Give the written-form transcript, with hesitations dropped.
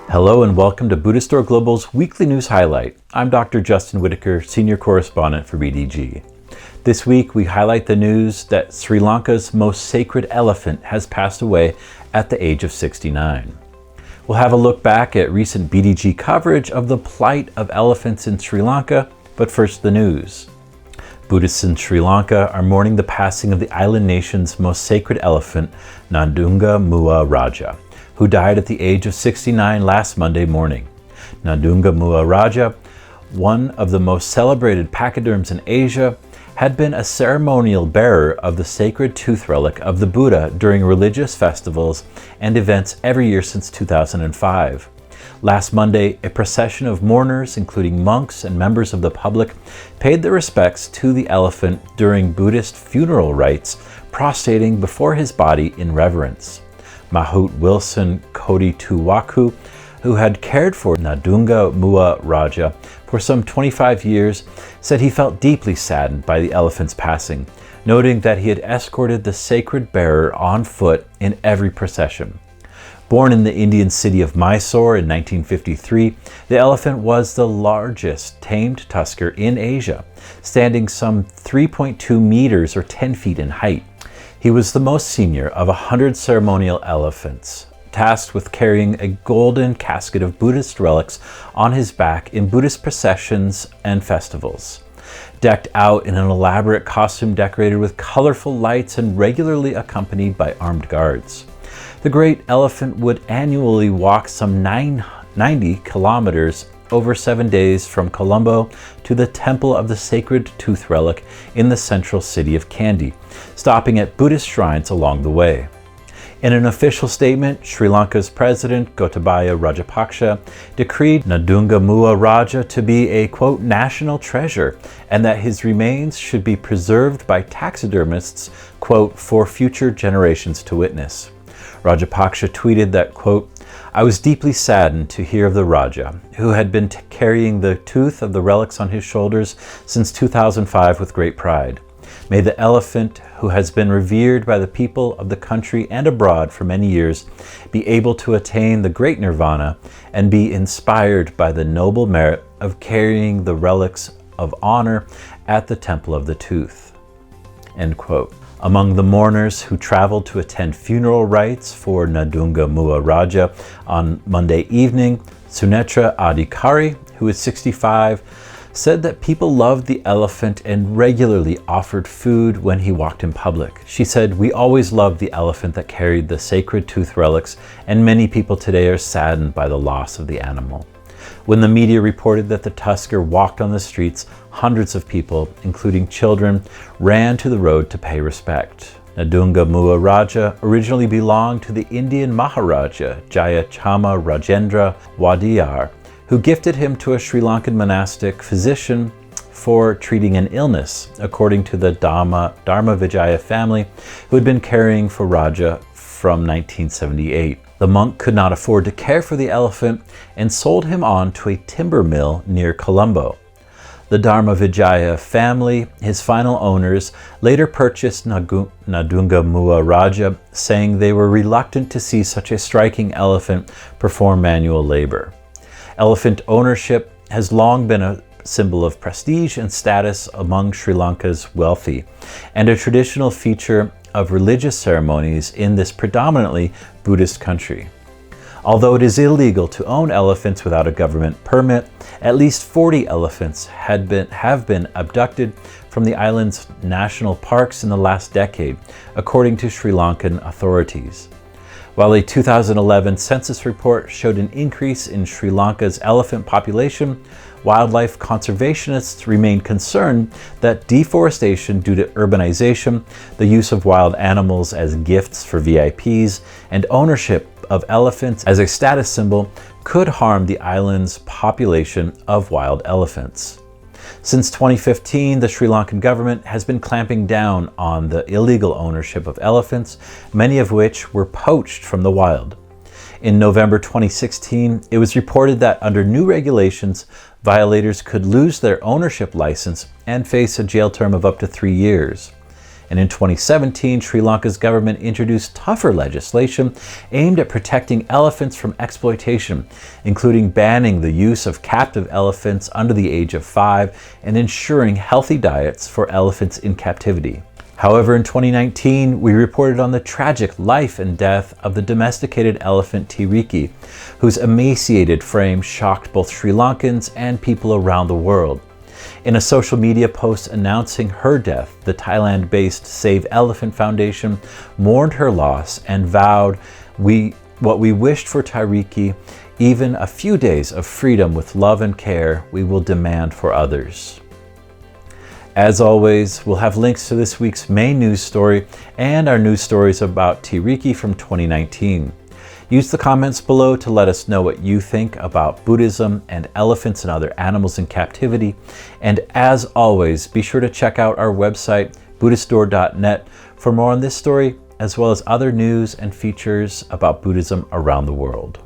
Hello and welcome to Buddhist Store Global's Weekly News Highlight. I'm Dr. Justin Whitaker, Senior Correspondent for BDG. This week we highlight the news that Sri Lanka's most sacred elephant has passed away at the age of 69. We'll have a look back at recent BDG coverage of the plight of elephants in Sri Lanka, but first the news. Buddhists in Sri Lanka are mourning the passing of the island nation's most sacred elephant, Nadunga Mua Raja, who died at the age of 69 last Monday morning. Nadunga Mua Raja, one of the most celebrated pachyderms in Asia, had been a ceremonial bearer of the sacred tooth relic of the Buddha during religious festivals and events every year since 2005. Last Monday, a procession of mourners, including monks and members of the public, paid their respects to the elephant during Buddhist funeral rites, prostrating before his body in reverence. Mahout Wilson Kodituwaku, who had cared for Nadunga Mua Raja for some 25 years, said he felt deeply saddened by the elephant's passing, noting that he had escorted the sacred bearer on foot in every procession. Born in the Indian city of Mysore in 1953, the elephant was the largest tamed tusker in Asia, standing some 3.2 meters or 10 feet in height. He was the most senior of 100 ceremonial elephants, tasked with carrying a golden casket of Buddhist relics on his back in Buddhist processions and festivals. Decked out in an elaborate costume decorated with colorful lights and regularly accompanied by armed guards. The great elephant would annually walk some 90 kilometers over 7 days from Colombo to the Temple of the Sacred Tooth Relic in the central city of Kandy, stopping at Buddhist shrines along the way. In an official statement, Sri Lanka's President Gotabaya Rajapaksa decreed Nadunga Mua Raja to be a, quote, national treasure, and that his remains should be preserved by taxidermists, quote, for future generations to witness. Rajapaksa tweeted that, quote, "I was deeply saddened to hear of the Raja, who had been carrying the tooth of the relics on his shoulders since 2005 with great pride. May the elephant, who has been revered by the people of the country and abroad for many years, be able to attain the great nirvana and be inspired by the noble merit of carrying the relics of honor at the Temple of the Tooth." End quote. Among the mourners who traveled to attend funeral rites for Nadunga Mua Raja on Monday evening, Sunetra Adhikari, who is 65, said that people loved the elephant and regularly offered food when he walked in public. She said, "We always loved the elephant that carried the sacred tooth relics, and many people today are saddened by the loss of the animal." When the media reported that the tusker walked on the streets, hundreds of people, including children, ran to the road to pay respect. Nadunga Mua Raja originally belonged to the Indian Maharaja Jayachama Rajendra Wadiyar, who gifted him to a Sri Lankan monastic physician for treating an illness, according to the Dharma Vijaya family, who had been caring for Raja from 1978. The monk could not afford to care for the elephant and sold him on to a timber mill near Colombo. The Dharma Vijaya family, his final owners, later purchased Nadunga Mua Raja, saying they were reluctant to see such a striking elephant perform manual labor. Elephant ownership has long been a symbol of prestige and status among Sri Lanka's wealthy, and a traditional feature of religious ceremonies in this predominantly Buddhist country. Although it is illegal to own elephants without a government permit, at least 40 elephants have been abducted from the island's national parks in the last decade, according to Sri Lankan authorities. While a 2011 census report showed an increase in Sri Lanka's elephant population, wildlife conservationists remain concerned that deforestation due to urbanization, the use of wild animals as gifts for VIPs, and ownership of elephants as a status symbol could harm the island's population of wild elephants. Since 2015, the Sri Lankan government has been clamping down on the illegal ownership of elephants, many of which were poached from the wild. In November 2016, it was reported that under new regulations, violators could lose their ownership license and face a jail term of up to 3 years. And in 2017, Sri Lanka's government introduced tougher legislation aimed at protecting elephants from exploitation, including banning the use of captive elephants under the age of 5 and ensuring healthy diets for elephants in captivity. However, in 2019, we reported on the tragic life and death of the domesticated elephant Tiriki, whose emaciated frame shocked both Sri Lankans and people around the world. In a social media post announcing her death, the Thailand-based Save Elephant Foundation mourned her loss and vowed, what we wished for Tiriki, even a few days of freedom with love and care, we will demand for others. As always, we'll have links to this week's main news story and our news stories about Tiriki from 2019. Use the comments below to let us know what you think about Buddhism and elephants and other animals in captivity. And as always, be sure to check out our website, buddhistdoor.net, for more on this story, as well as other news and features about Buddhism around the world.